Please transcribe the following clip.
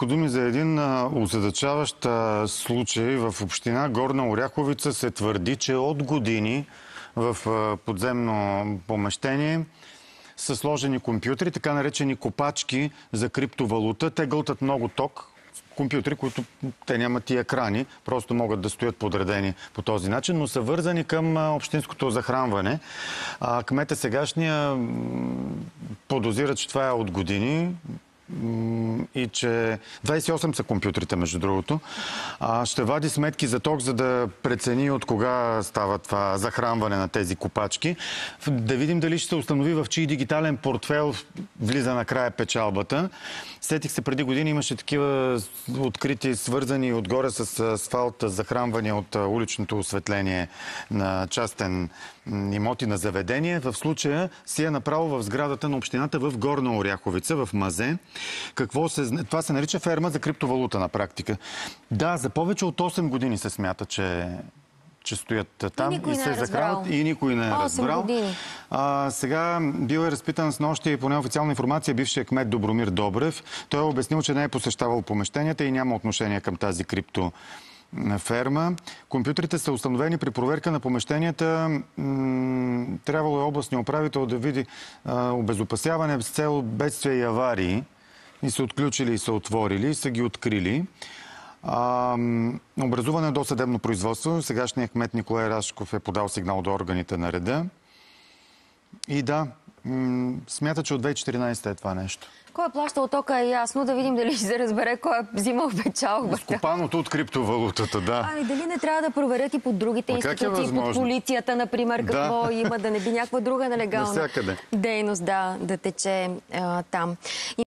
няколко думи за един озадачаващ случай в община Горна Оряховица. Се твърди, че от години в подземно помещение са сложени компютри, така наречени копачки за криптовалута. Те гълтат много ток. Компютри, които те нямат и екрани, просто могат да стоят подредени по този начин, но са вързани към общинското захранване. Кмета сегашния подозира, че това е от години и че 28 са компютрите, между другото. Ще вади сметки за ток, за да прецени от кога става това захранване на тези копачки. Да видим дали ще се установи в чий дигитален портфел влиза накрая печалбата. Сетих се, преди години имаше такива открити, свързани отгоре с асфалт захранвания от уличното осветление на частен имоти на заведение. В случая си е направо в сградата на общината в Горна Оряховица, в Мазе. Това се нарича ферма за криптовалута на практика. Да, за повече от 8 години се смята, че стоят там и се захранват и никой не е разбрал. Сега бил е разпитан с нощи по неофициална информация бившия кмет Добромир Добрев. Той е обяснил, че не е посещавал помещенията и няма отношение към тази криптоферма. Компютрите са установени при проверка на помещенията. Трябвало е областния управител да види обезопасяване с цел бедствия и аварии. И са отключили, и са отворили, и са ги открили. Образуване е досъдебно производство. Сегашният кмет Николай Рашков е подал сигнал до органите на реда. И да, смята, че от 2014 е това нещо. Кой е плащал тока е ясно, да видим дали ще се разбере кой е взимал печалбата. Скопаното от криптовалутата, да. Дали не трябва да проверят и под другите институции, под полицията, например, какво има, да не би някаква друга нелегална дейност да тече там.